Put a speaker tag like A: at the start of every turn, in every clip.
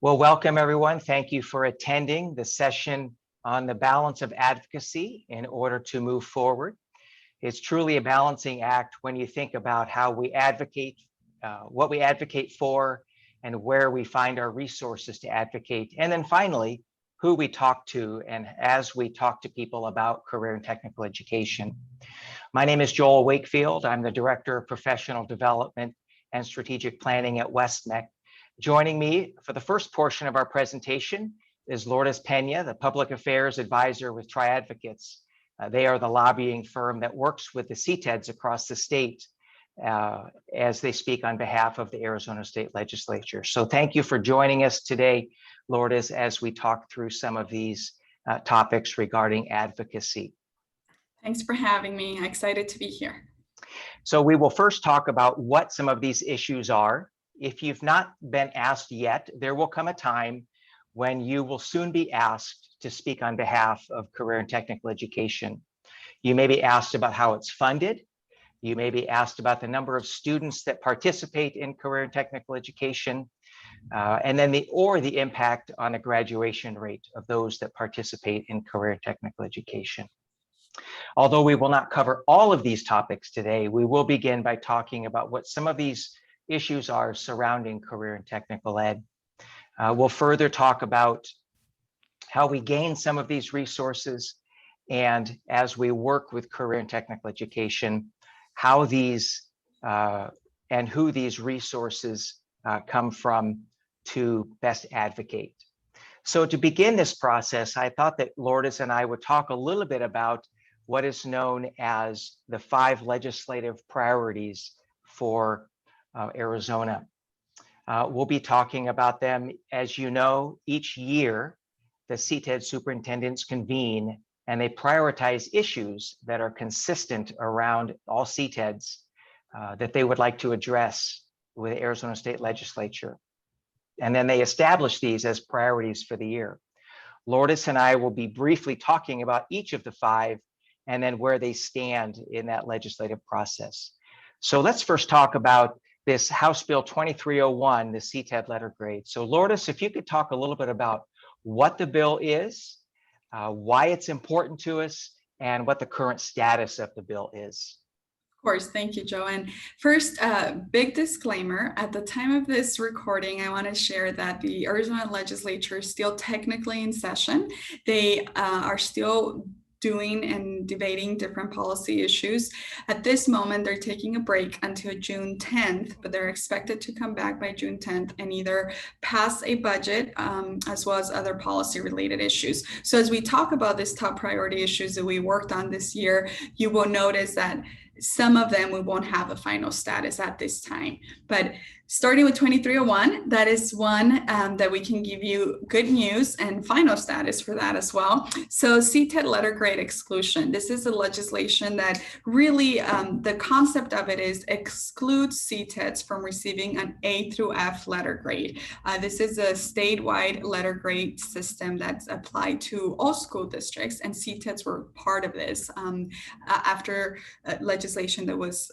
A: Well, welcome everyone. Thank you for attending the session on the balance of advocacy in order to move forward. It's truly a balancing act when you think about how we advocate, what we advocate for, and where we find our resources to advocate. And then finally, who we talk to and as we talk to people about career and technical education. My name is Joel Wakefield. I'm the Director of Professional Development and Strategic Planning at WestMech. Joining me for the first portion of our presentation is Lourdes Pena, the Public Affairs Advisor with Tri-Advocates. They are the lobbying firm that works with the CTEDs across the state as they speak on behalf of the Arizona State Legislature. So thank you for joining us today, Lourdes, as we talk through some of these topics regarding advocacy.
B: Thanks for having me. I'm excited to be here.
A: So we will first talk about what some of these issues are. If you've not been asked yet, there will come a time when you will soon be asked to speak on behalf of career and technical education. You may be asked about how it's funded. You may be asked about the number of students that participate in career and technical education, and then the impact on the graduation rate of those that participate in career and technical education. Although we will not cover all of these topics today, we will begin by talking about what some of these issues are surrounding career and technical ed. We'll further talk about how we gain some of these resources, and as we work with career and technical education, how these and who these resources come from to best advocate. So to begin this process, I thought that Lourdes and I would talk a little bit about what is known as the 5 legislative priorities for Arizona. We'll be talking about them. As you know, each year, the CTED superintendents convene and they prioritize issues that are consistent around all CTEDs that they would like to address with the Arizona State Legislature. And then they establish these as priorities for the year. Lourdes and I will be briefly talking about each of the 5 and then where they stand in that legislative process. So let's first talk about this House Bill 2301, the CTED letter grade. So Lourdes, if you could talk a little bit about what the bill is, why it's important to us, and what the current status of the bill is.
B: Of course, thank you, Joe. And first, big disclaimer, at the time of this recording, I want to share that the Arizona legislature is still technically in session. They are still doing and debating different policy issues. At this moment, they're taking a break until June 10th, but they're expected to come back by June 10th and either pass a budget as well as other policy related issues. So as we talk about these top priority issues that we worked on this year, you will notice that some of them we won't have a final status at this time. But starting with 2301, that is one that we can give you good news and final status for that as well. So CTED letter grade exclusion. This is a legislation that really, the concept of it is excludes CTEDs from receiving an A through F letter grade. This is a statewide letter grade system that's applied to all school districts, and CTEDs were part of this after legislation that was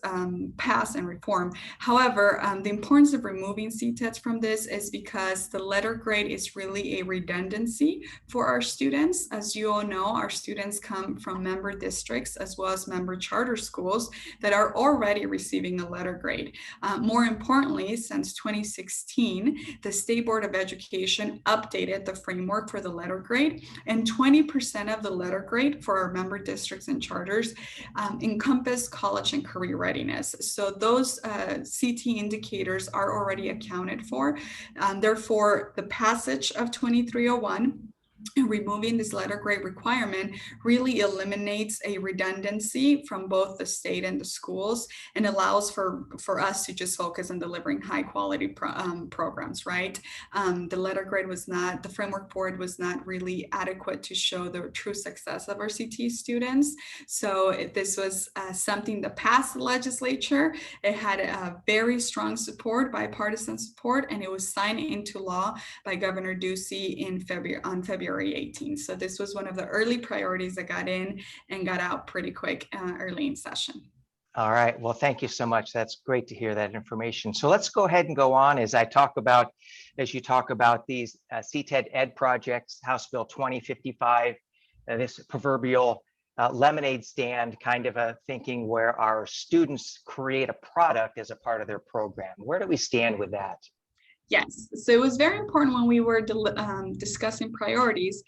B: passed and reformed. However, the importance of removing CTEDs from this is because the letter grade is really a redundancy for our students. As you all know, our students come from member districts as well as member charter schools that are already receiving a letter grade. More importantly, since 2016, the State Board of Education updated the framework for the letter grade, and 20% of the letter grade for our member districts and charters encompass college and career readiness. So those CT indicators are already accounted for. Therefore, the passage of 2301 and removing this letter grade requirement really eliminates a redundancy from both the state and the schools and allows for us to just focus on delivering high quality programs, right? The letter grade was not, the framework board was not really adequate to show the true success of our CT students. So this was something that passed the legislature. It had a very strong support, bipartisan support, and it was signed into law by Governor Ducey on February 18th. So this was one of the early priorities that got in and got out pretty quick early in session.
A: All right, well, thank you so much. That's great to hear that information. So let's go ahead and go on as I talk about as you talk about these CTED Ed projects, House Bill 2055, this proverbial lemonade stand kind of a thinking where our students create a product as a part of their program. Where do we stand with that?
B: Yes, so it was very important when we were discussing priorities,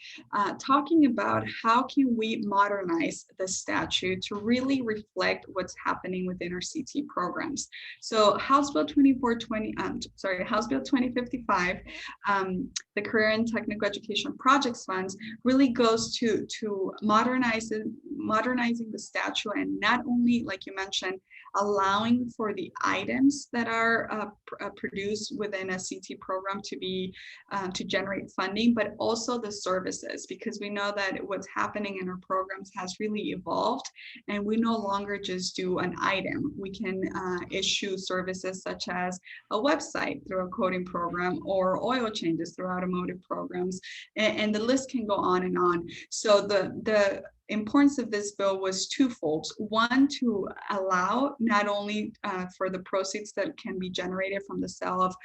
B: talking about how can we modernize the statute to really reflect what's happening within our CT programs. So House Bill 2055, the Career and Technical Education Projects Funds really goes to modernizing the statute, and not only, like you mentioned, allowing for the items that are produced within a CT program to be to generate funding, but also the services, because we know that what's happening in our programs has really evolved, and we no longer just do an item. We can issue services such as a website through a coding program, or oil changes through automotive programs, and the list can go on and on. So the importance of this bill was twofold. One, to allow not only for the proceeds that can be generated from the sale of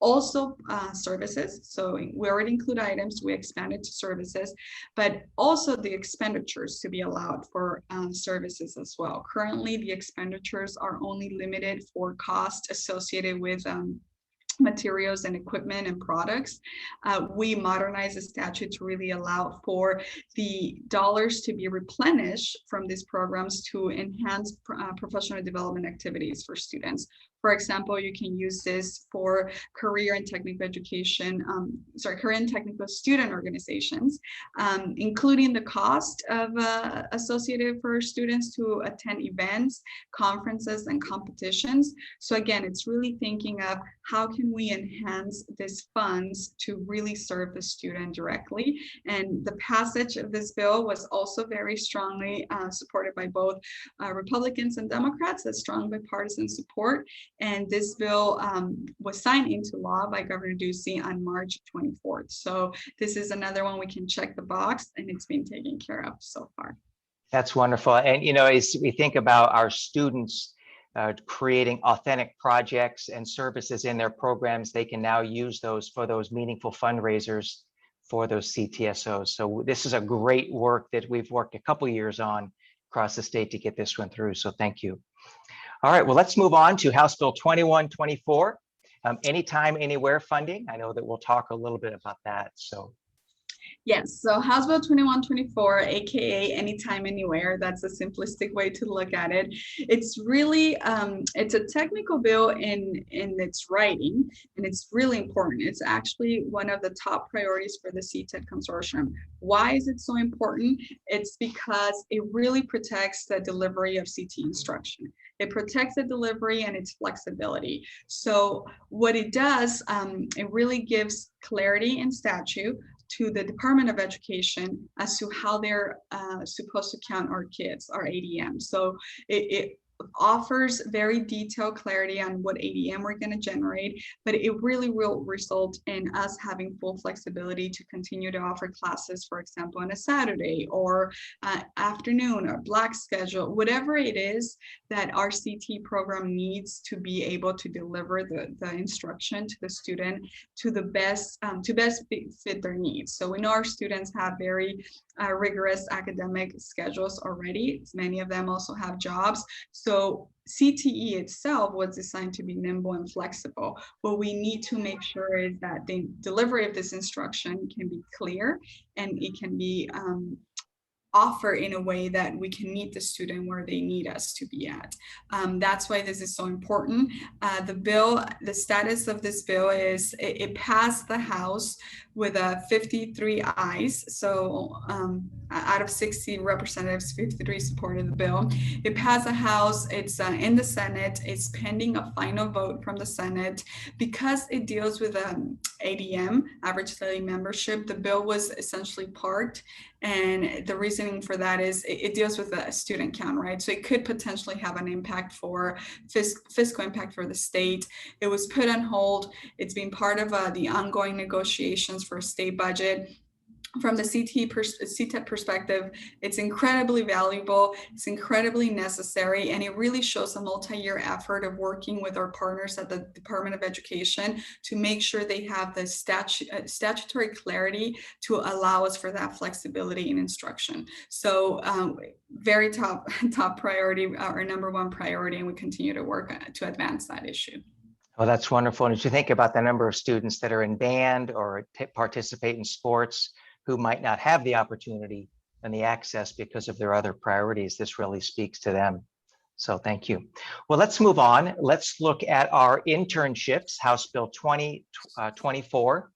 B: also services. So we already include items, we expanded to services, but also the expenditures to be allowed for services as well. Currently, the expenditures are only limited for costs associated with materials and equipment and products. We modernize the statute to really allow for the dollars to be replenished from these programs to enhance professional development activities for students. For example, you can use this for career and technical education, career and technical student organizations, including the cost of associated for students to attend events, conferences, and competitions. So again, it's really thinking of how can we enhance these funds to really serve the student directly. And the passage of this bill was also very strongly supported by both Republicans and Democrats, a strong bipartisan support. And this bill was signed into law by Governor Ducey on March 24th. So this is another one we can check the box, and it's been taken care of so far.
A: That's wonderful. And, you know, as we think about our students creating authentic projects and services in their programs, they can now use those for those meaningful fundraisers for those CTSOs. So this is a great work that we've worked a couple years on across the state to get this one through. So thank you. All right, well, let's move on to House Bill 2124, anytime, anywhere funding. I know that we'll talk a little bit about that. So
B: yes, so House Bill 2124, aka anytime, anywhere, that's a simplistic way to look at it. It's really, it's a technical bill in its writing, and it's really important. It's actually one of the top priorities for the CTED Consortium. Why is it so important? It's because it really protects the delivery of CT instruction. It protects the delivery and its flexibility. So what it does, it really gives clarity in statute to the Department of Education as to how they're supposed to count our kids, our ADM. So it offers very detailed clarity on what ADM we're going to generate, but it really will result in us having full flexibility to continue to offer classes, for example, on a Saturday or afternoon or block schedule, whatever it is that our CT program needs to be able to deliver the instruction to the student to the best fit their needs. So we know our students have very rigorous academic schedules already. Many of them also have jobs. So CTE itself was designed to be nimble and flexible. What we need to make sure is that the delivery of this instruction can be clear, and it can be offer in a way that we can meet the student where they need us to be at. That's why this is so important. The status of this bill is it passed the House with 53 ayes. So out of 60 representatives, 53 supported the bill. It passed the House, it's in the Senate, it's pending a final vote from the Senate. Because it deals with ADM, average daily membership, the bill was essentially parked. And the reasoning for that is it deals with a student count, right? So it could potentially have an impact for fiscal impact for the state. It was put on hold. It's been part of the ongoing negotiations for a state budget. from the CTEP perspective, it's incredibly valuable, it's incredibly necessary, and it really shows a multi-year effort of working with our partners at the Department of Education to make sure they have the statutory clarity to allow us for that flexibility in instruction. So very top priority, our number one priority, and we continue to work to advance that issue.
A: Well, that's wonderful. And as you think about the number of students that are in band or participate in sports who might not have the opportunity and the access because of their other priorities, this really speaks to them. So thank you. Well, let's move on. Let's look at our internships, House Bill 2024.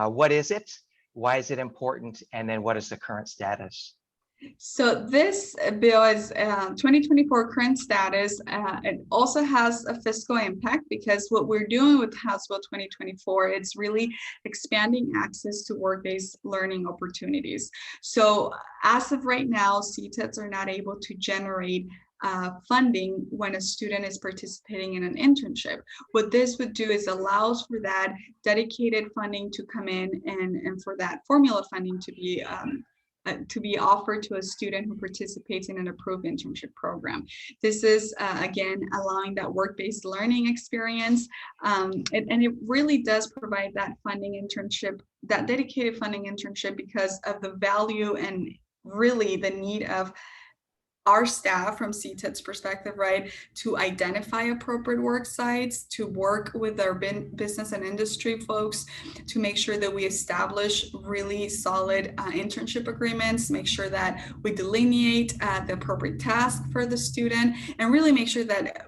A: What is it? Why is it important? And then what is the current status?
B: So this bill is 2024 current status. It also has a fiscal impact because what we're doing with House Bill 2024, it's really expanding access to work-based learning opportunities. So as of right now, CTEDs are not able to generate funding when a student is participating in an internship. What this would do is allows for that dedicated funding to come in and for that formula funding to be offered to a student who participates in an approved internship program. This is, again, allowing that work-based learning experience. And it really does provide that funding internship, that dedicated funding internship, because of the value and really the need of our staff from CTED's perspective, right, to identify appropriate work sites, to work with our business and industry folks, to make sure that we establish really solid internship agreements, make sure that we delineate the appropriate task for the student, and really make sure that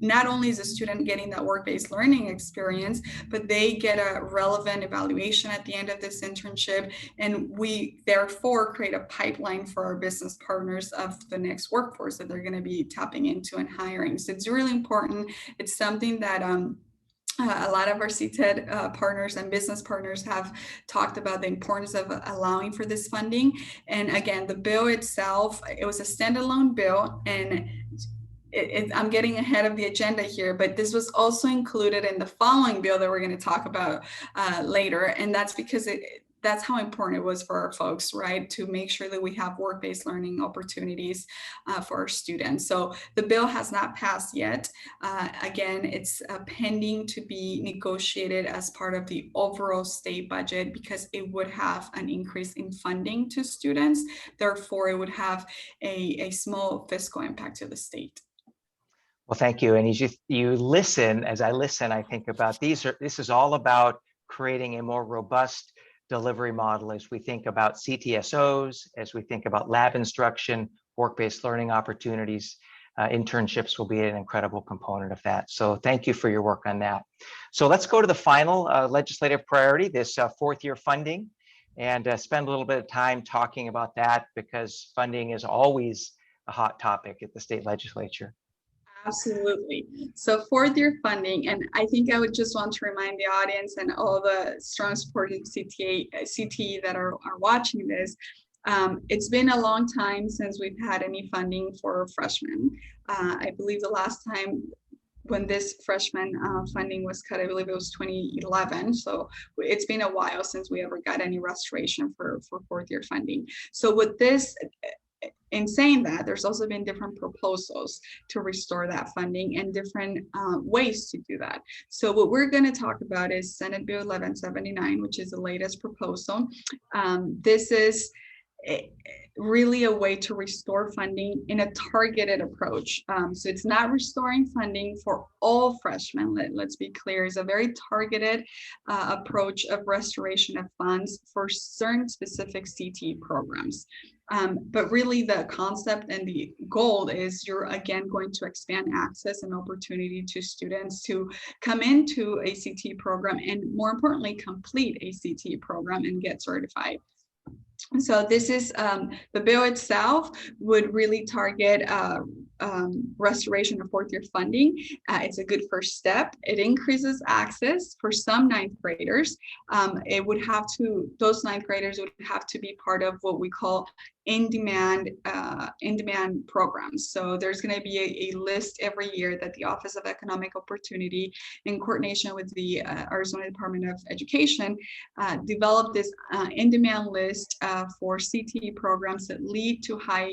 B: not only is the student getting that work-based learning experience, but they get a relevant evaluation at the end of this internship. And we therefore create a pipeline for our business partners of the next workforce that they're going to be tapping into and hiring. So it's really important. It's something that a lot of our CTED partners and business partners have talked about the importance of allowing for this funding. And again, the bill itself, it was a standalone bill, and I'm getting ahead of the agenda here, but this was also included in the following bill that we're going to talk about later. And that's because that's how important it was for our folks, right? To make sure that we have work-based learning opportunities for our students. So the bill has not passed yet. Again, it's pending to be negotiated as part of the overall state budget because it would have an increase in funding to students. Therefore, it would have a small fiscal impact to the state.
A: Well, thank you. And as you listen, as I listen, I think about this is all about creating a more robust delivery model as we think about CTSOs, as we think about lab instruction, work-based learning opportunities. Internships will be an incredible component of that. So thank you for your work on that. So let's go to the final legislative priority, this fourth year funding, and spend a little bit of time talking about that because funding is always a hot topic at the state legislature.
B: Absolutely. So fourth year funding, and I think I would just want to remind the audience and all the strong supporters of CTE that are watching this, it's been a long time since we've had any funding for freshmen. I believe the last time when this freshman funding was cut, I believe it was 2011. So it's been a while since we ever got any restoration for fourth year funding. So with this, in saying that, there's also been different proposals to restore that funding and different ways to do that. So what we're going to talk about is Senate Bill 1179, which is the latest proposal. This is really a way to restore funding in a targeted approach. So it's not restoring funding for all freshmen. Let's be clear, it's a very targeted approach of restoration of funds for certain specific CTE programs. But really the concept and the goal is you're again going to expand access and opportunity to students to come into a CTE program and more importantly, complete a CTE program and get certified. So this is the bill itself would really target restoration of fourth year funding. It's a good first step. It increases access for some ninth graders. Those ninth graders would have to be part of what we call in-demand programs. So there's going to be a list every year that the Office of Economic Opportunity, in coordination with the Arizona Department of Education, developed this in-demand list for CTE programs that lead to high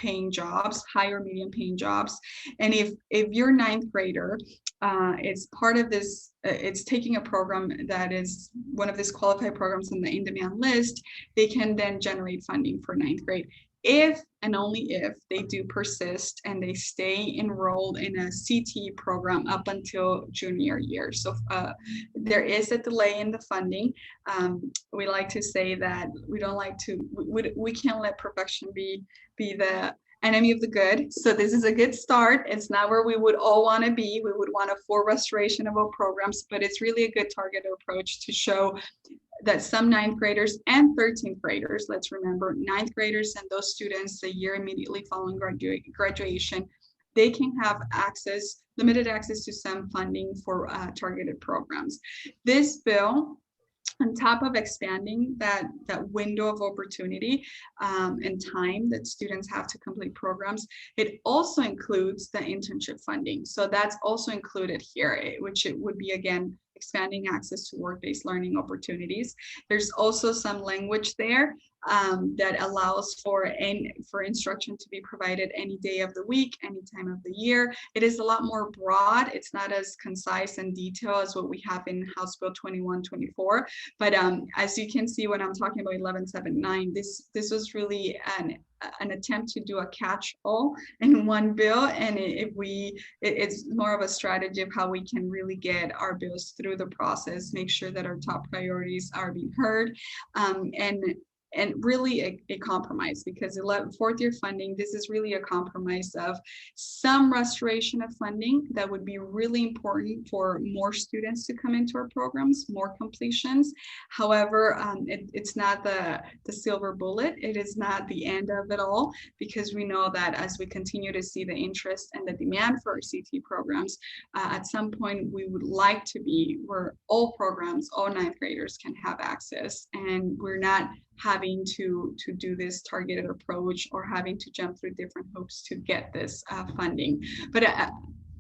B: or medium paying jobs. And if your ninth grader is part of this, it's taking a program that is one of these qualified programs on the in-demand list, they can then generate funding for ninth grade if and only if they do persist and they stay enrolled in a CTE program up until junior year. So there is a delay in the funding. We like to say that we can't let perfection be the enemy of the good. So this is a good start. It's not where we would all want to be. We would want a full restoration of our programs, but it's really a good targeted approach to show that some ninth graders and 13th graders, let's remember, ninth graders and those students the year immediately following graduation, they can have limited access to some funding for targeted programs. This bill, on top of expanding that window of opportunity and time that students have to complete programs, it also includes the internship funding. So that's also included here, which it would be, again, expanding access to work-based learning opportunities. There's also some language there that allows for instruction to be provided any day of the week, any time of the year. It is a lot more broad. It's not as concise and detailed as what we have in House Bill 2124. But as you can see when I'm talking about 1179, this was really an attempt to do a catch-all in one bill, and it's more of a strategy of how we can really get our bills through the process, make sure that our top priorities are being heard, and really a compromise, because fourth year funding, this is really a compromise of some restoration of funding that would be really important for more students to come into our programs, more completions. However, it's not the silver bullet. It is not the end of it all, because we know that as we continue to see the interest and the demand for our CT programs, at some point we would like to be where all programs, all ninth graders can have access, and we're not having to do this targeted approach or having to jump through different hoops to get this funding. But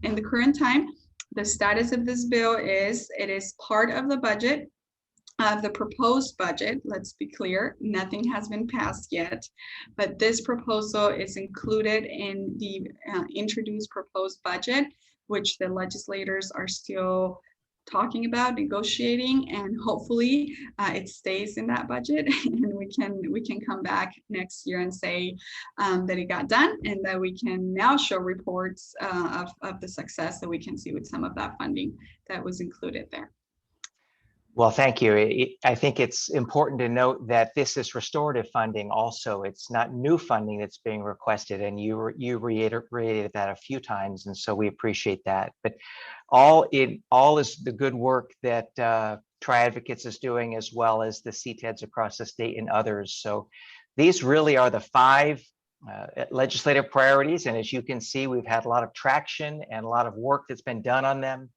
B: in the current time, the status of this bill is it is part of the budget, the proposed budget. Let's be clear, nothing has been passed yet, but this proposal is included in the introduced proposed budget, which the legislators are still talking about, negotiating, and hopefully it stays in that budget, and we can come back next year and say that it got done, and that we can now show reports of the success that we can see with some of that funding that was included there.
A: Well, thank you. I think it's important to note that this is restorative funding also. It's not new funding that's being requested, and you reiterated that a few times, and so we appreciate that. But all is the good work that Tri-Advocates is doing, as well as the CTEDs across the state and others. So these really are the 5 legislative priorities, and as you can see, we've had a lot of traction and a lot of work that's been done on them.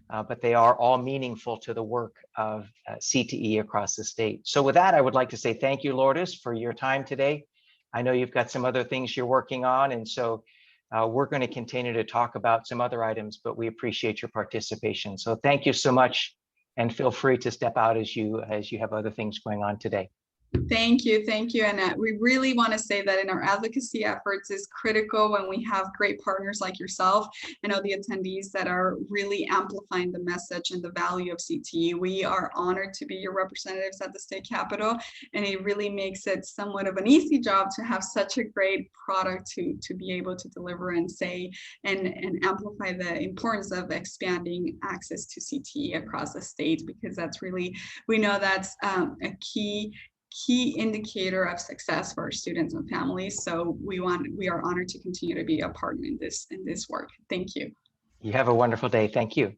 A: But they are all meaningful to the work of CTE across the state. So with that, I would like to say thank you, Lourdes, for your time today. I know you've got some other things you're working on, and so we're going to continue to talk about some other items, but we appreciate your participation. So thank you so much, and feel free to step out as you have other things going on today.
B: Thank you. And we really want to say that in our advocacy efforts is critical when we have great partners like yourself and all the attendees that are really amplifying the message and the value of CTE. We are honored to be your representatives at the state capitol, and it really makes it somewhat of an easy job to have such a great product to be able to deliver and say and amplify the importance of expanding access to CTE across the state, because that's really, we know that's a key indicator of success for our students and families. So we are honored to continue to be a partner in this work. Thank you.
A: You have a wonderful day. Thank you.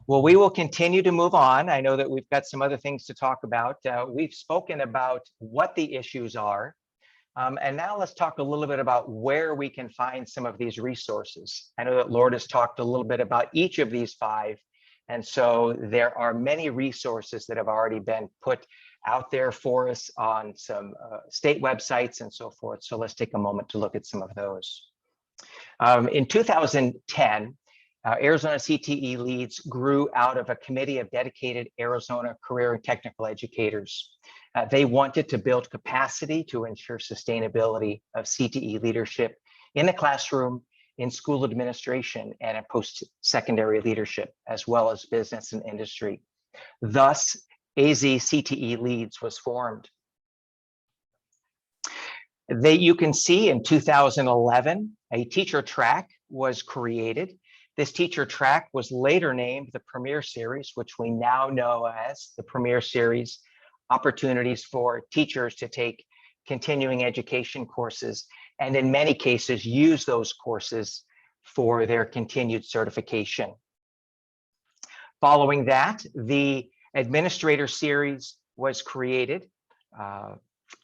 A: Well, we will continue to move on. I know that we've got some other things to talk about. We've spoken about what the issues are. And now let's talk a little bit about where we can find some of these resources. I know that Lourdes talked a little bit about each of these 5. And so there are many resources that have already been put out there for us on some state websites and so forth. So let's take a moment to look at some of those. In 2010, Arizona CTE Leads grew out of a committee of dedicated Arizona career and technical educators. They wanted to build capacity to ensure sustainability of CTE leadership in the classroom, in school administration, and in post-secondary leadership, as well as business and industry. Thus, AZ CTE Leads was formed. You can see in 2011, a teacher track was created. This teacher track was later named the Premier Series, which we now know as the Premier Series, opportunities for teachers to take continuing education courses, and in many cases, use those courses for their continued certification. Following that, the Administrator Series was created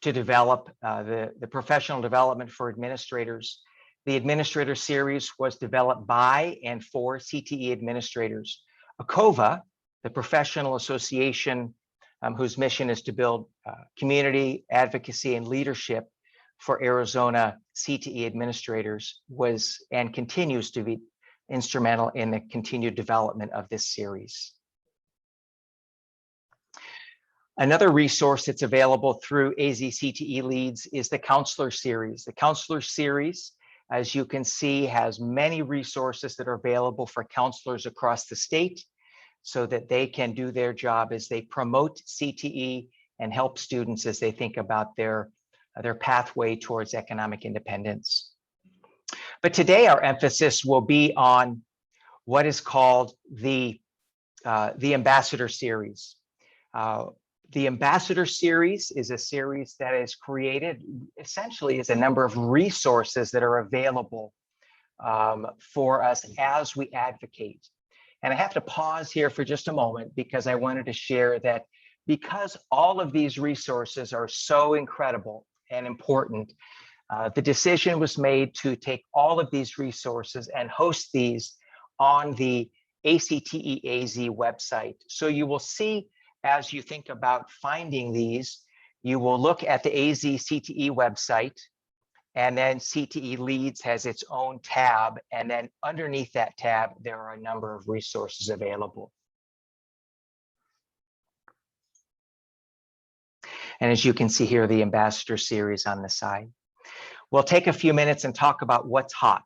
A: to develop the professional development for administrators. The Administrator Series was developed by and for CTE administrators. ACOVA, the professional association whose mission is to build community, advocacy, and leadership for Arizona CTE administrators, was and continues to be instrumental in the continued development of this series. Another resource that's available through AZ CTE Leads is the Counselor Series. The Counselor Series, as you can see, has many resources that are available for counselors across the state so that they can do their job as they promote CTE and help students as they think about their pathway towards economic independence. But today our emphasis will be on what is called the Ambassador Series. The Ambassador Series is a series that is created essentially as a number of resources that are available for us as we advocate. And I have to pause here for just a moment because I wanted to share that because all of these resources are so incredible and important, the decision was made to take all of these resources and host these on the ACTEAZ website. So you will see, as you think about finding these, you will look at the AZ CTE website, and then CTE Leads has its own tab, and then underneath that tab, there are a number of resources available. And as you can see here, the Ambassador Series on the side. We'll take a few minutes and talk about what's hot.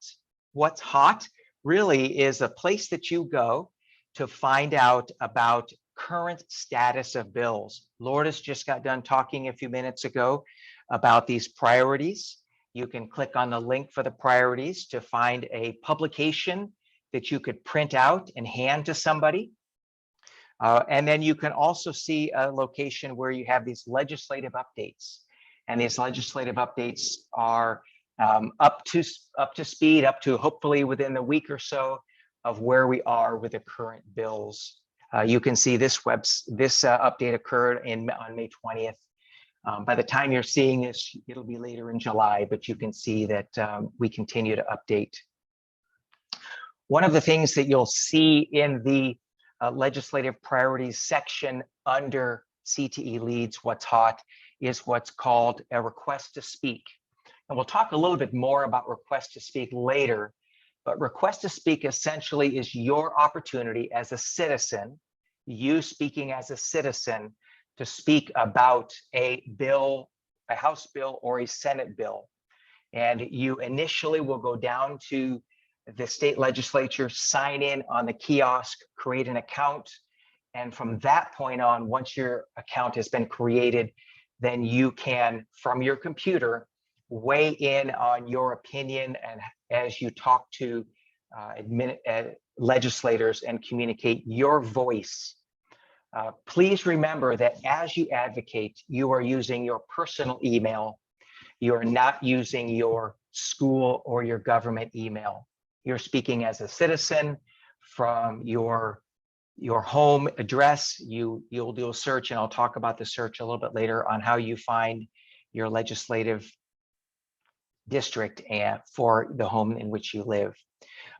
A: What's hot really is a place that you go to find out about current status of bills. Lourdes just got done talking a few minutes ago about these priorities. You can click on the link for the priorities to find a publication that you could print out and hand to somebody. And then you can also see a location where you have these legislative updates. And these legislative updates are up to speed, up to hopefully within the week or so of where we are with the current bills. You can see this update occurred on May 20th. By the time you're seeing this, it'll be later in July, but you can see that we continue to update. One of the things that you'll see in the legislative priorities section under CTE Leads What's Hot is what's called a request to speak. And we'll talk a little bit more about request to speak later, but request to speak essentially is your opportunity as a citizen, you speaking as a citizen, to speak about a bill, a House bill or a Senate bill. And you initially will go down to the state legislature, sign in on the kiosk, create an account. And from that point on, once your account has been created, then you can, from your computer, weigh in on your opinion and as you talk to legislators and communicate your voice. Please remember that as you advocate, you are using your personal email. You are not using your school or your government email. You're speaking as a citizen from your home address. You'll do a search, and I'll talk about the search a little bit later on how you find your legislative district and for the home in which you live.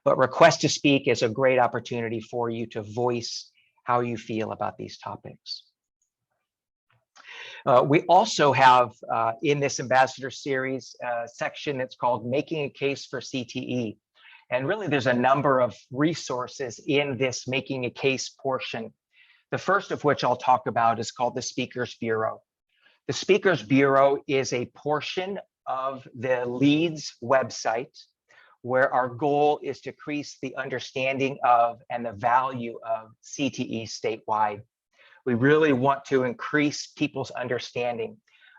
A: But Request to Speak is a great opportunity for you to voice how you feel about these topics. We also have in this ambassador series a section that's called Making a Case for CTE. And really there's a number of resources in this Making a Case portion. The first of which I'll talk about is called the Speakers Bureau. The Speakers Bureau is a portion of the LEADS website where our goal is to increase the understanding of and the value of CTE statewide. We really want to increase people's understanding.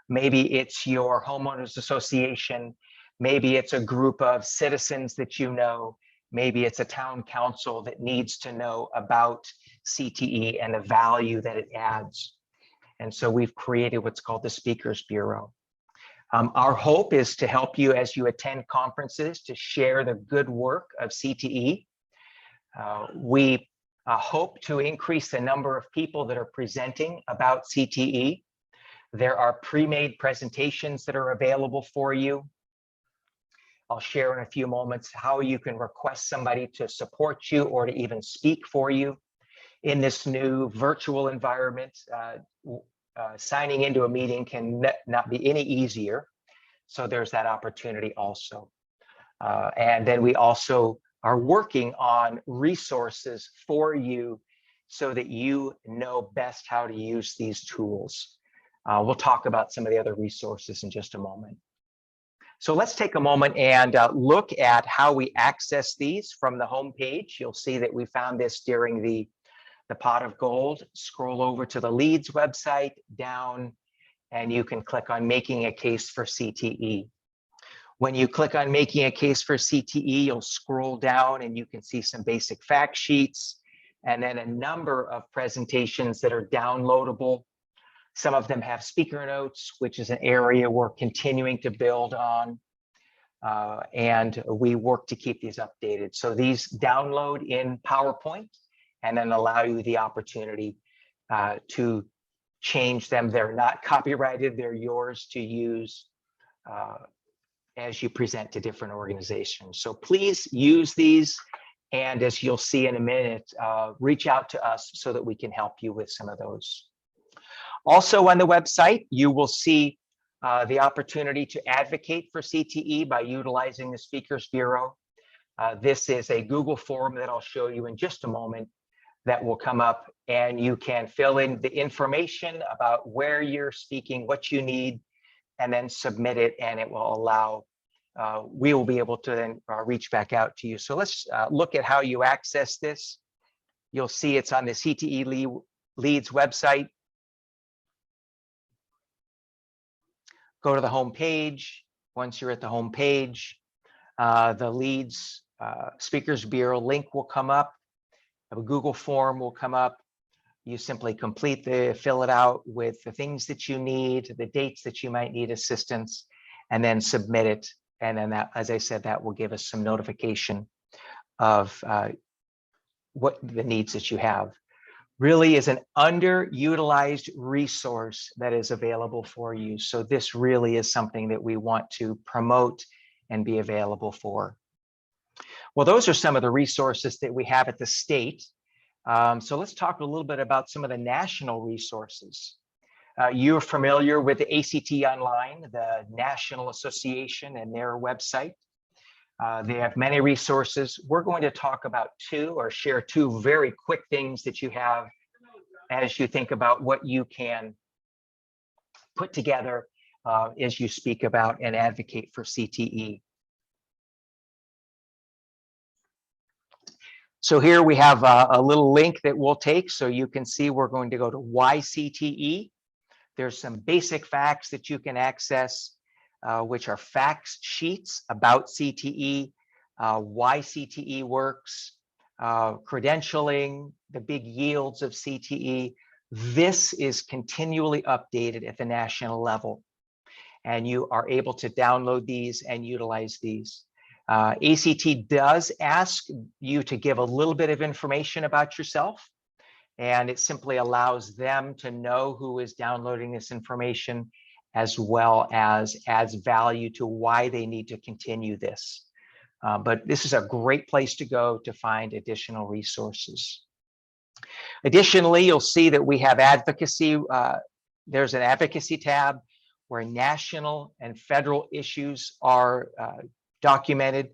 A: Maybe it's your homeowners association, maybe it's a group of citizens that you know, maybe it's a town council that needs to know about CTE and the value that it adds. And so we've created what's called the Speakers Bureau. Our hope is to help you as you attend conferences to share the good work of CTE. We hope to increase the number of people that are presenting about CTE. There are pre-made presentations that are available for you. I'll share in a few moments how you can request somebody to support you or to even speak for you in this new virtual environment. Signing into a meeting can not be any easier. So there's that opportunity also. And then we also are working on resources for you so that you know best how to use these tools. We'll talk about some of the other resources in just a moment. So let's take a moment and look at how we access these from the home page. You'll see that we found this during the pot of gold. Scroll over to the LEADS website down, and you can click on Making a Case for CTE. When you click on Making a Case for CTE, you'll scroll down and you can see some basic fact sheets and then a number of presentations that are downloadable. Some of them have speaker notes, which is an area we're continuing to build on. And we work to keep these updated. So these download in PowerPoint and then allow you the opportunity to change them. They're not copyrighted, they're yours to use as you present to different organizations. So please use these. And as you'll see in a minute, reach out to us so that we can help you with some of those. Also on the website, you will see the opportunity to advocate for CTE by utilizing the Speakers Bureau. This is a Google form that I'll show you in just a moment that will come up, and you can fill in the information about where you're speaking, what you need, and then submit it, and it will allow, we will be able to then reach back out to you. So let's look at how you access this. You'll see it's on the CTE LEADS website. Go to the home page. Once you're at the home page, the LEADS Speakers Bureau link will come up. A Google form will come up. You simply fill it out with the things that you need, the dates that you might need assistance, and then submit it. And then that, as I said, that will give us some notification of what the needs that you have. Really is an underutilized resource that is available for you. So this really is something that we want to promote and be available for. Well, those are some of the resources that we have at the state. So let's talk a little bit about some of the national resources. You're familiar with the ACT Online, the National Association, and their website. They have many resources. We're going to talk about share two very quick things that you have as you think about what you can put together as you speak about and advocate for CTE. So here we have a little link that we'll take so you can see we're going to go to Why CTE. There's some basic facts that you can access, which are facts sheets about CTE, why CTE works, credentialing, the big yields of CTE. This is continually updated at the national level, and you are able to download these and utilize these. ACT does ask you to give a little bit of information about yourself, and it simply allows them to know who is downloading this information as well as adds value to why they need to continue this. But this is a great place to go to find additional resources. Additionally, you'll see that we have advocacy. There's an advocacy tab where national and federal issues are documented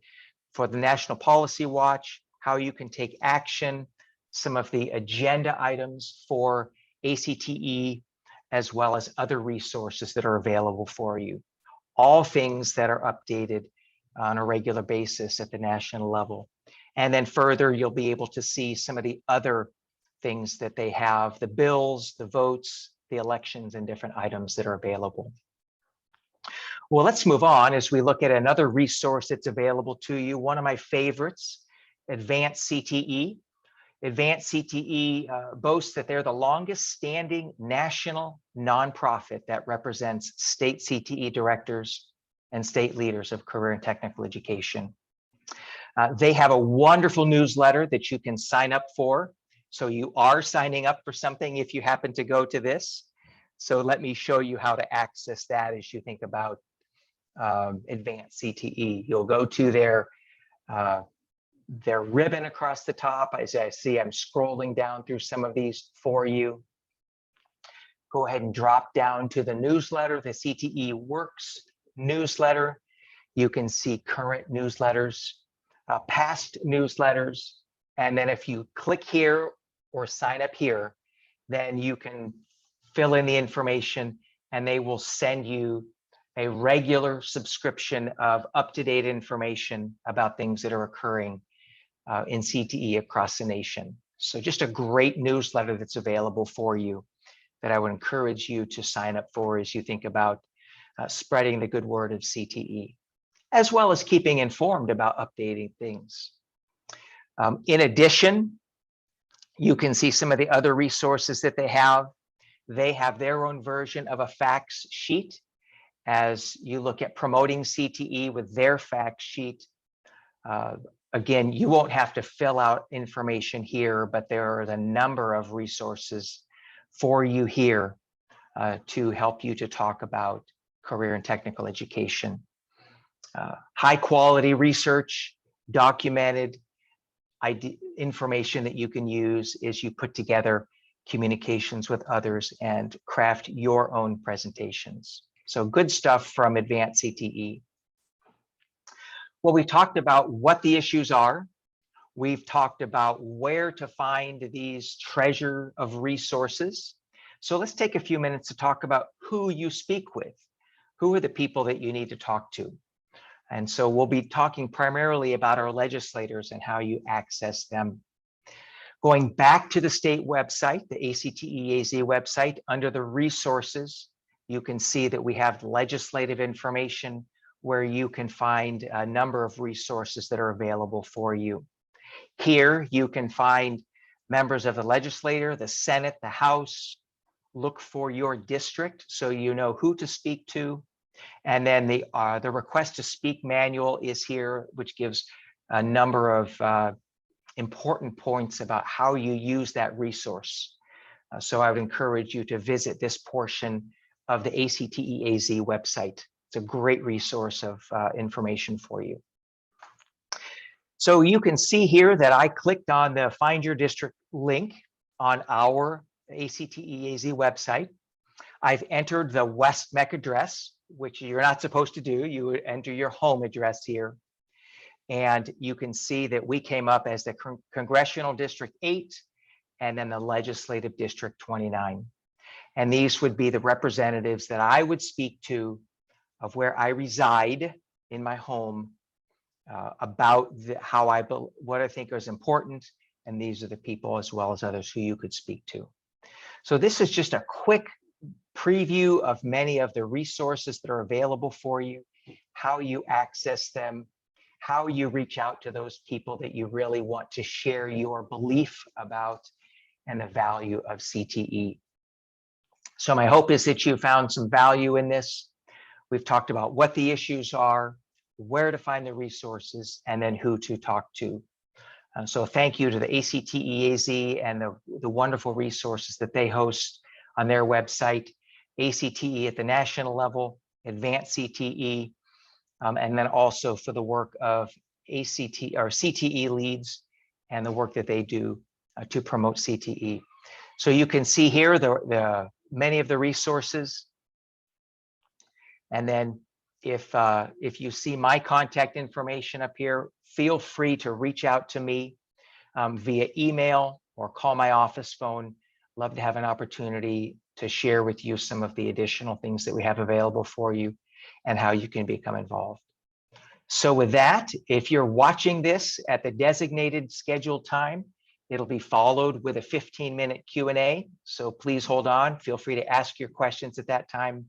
A: for the National Policy Watch, how you can take action, some of the agenda items for ACTE, as well as other resources that are available for you. All things that are updated on a regular basis at the national level. And then further, you'll be able to see some of the other things that they have, the bills, the votes, the elections, and different items that are available. Well, let's move on as we look at another resource that's available to you. One of my favorites, Advanced CTE. Advanced CTE boasts that they're the longest standing national nonprofit that represents state CTE directors and state leaders of career and technical education. They have a wonderful newsletter that you can sign up for. So you are signing up for something if you happen to go to this. So let me show you how to access that as you think about Advanced CTE. You'll go to their ribbon across the top. As I see, I'm scrolling down through some of these for you. Go ahead and drop down to the newsletter, the CTE Works newsletter. You can see current newsletters, past newsletters, and then if you click here or sign up here, then you can fill in the information and they will send you a regular subscription of up-to-date information about things that are occurring in CTE across the nation. So just a great newsletter that's available for you that I would encourage you to sign up for as you think about spreading the good word of CTE, as well as keeping informed about updating things. In addition, you can see some of the other resources that they have. They have their own version of a facts sheet as you look at promoting CTE with their fact sheet. Again, you won't have to fill out information here, but there are a number of resources for you here to help you to talk about career and technical education. High quality research, documented information that you can use as you put together communications with others and craft your own presentations. So good stuff from Advanced CTE. Well, we talked about what the issues are. We've talked about where to find these treasure of resources. So let's take a few minutes to talk about who you speak with. Who are the people that you need to talk to? And so we'll be talking primarily about our legislators and how you access them. Going back to the state website, the ACTE-AZ website, under the resources, you can see that we have legislative information where you can find a number of resources that are available for you. Here, you can find members of the legislature, the Senate, the House. Look for your district so you know who to speak to. And then the request to speak manual is here, which gives a number of important points about how you use that resource. So I would encourage you to visit this portion of the ACTE-AZ website. It's a great resource of information for you. So you can see here that I clicked on the Find Your District link on our ACTE-AZ website. I've entered the West MEC address, which you're not supposed to do. You would enter your home address here. And you can see that we came up as the Congressional District 8 and then the Legislative District 29. And these would be the representatives that I would speak to of where I reside in my home about what I think is important. And these are the people as well as others who you could speak to. So this is just a quick preview of many of the resources that are available for you, how you access them, how you reach out to those people that you really want to share your belief about and the value of CTE. So my hope is that you found some value in this. We've talked about what the issues are, where to find the resources, and then who to talk to. So thank you to the ACTE-AZ and the wonderful resources that they host on their website. ACTE at the national level, advanced CTE, and then also for the work of ACT or CTE leads and the work that they do to promote CTE. So you can see here the many of the resources. And then if you see my contact information up here, feel free to reach out to me via email or call my office phone. Love to have an opportunity to share with you some of the additional things that we have available for you and how you can become involved. So with that, if you're watching this at the designated scheduled time, it'll be followed with a 15-minute Q&A. So please hold on. Feel free to ask your questions at that time.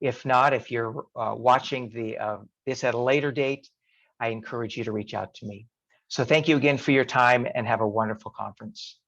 A: If not, if you're watching this at a later date, I encourage you to reach out to me. So thank you again for your time and have a wonderful conference.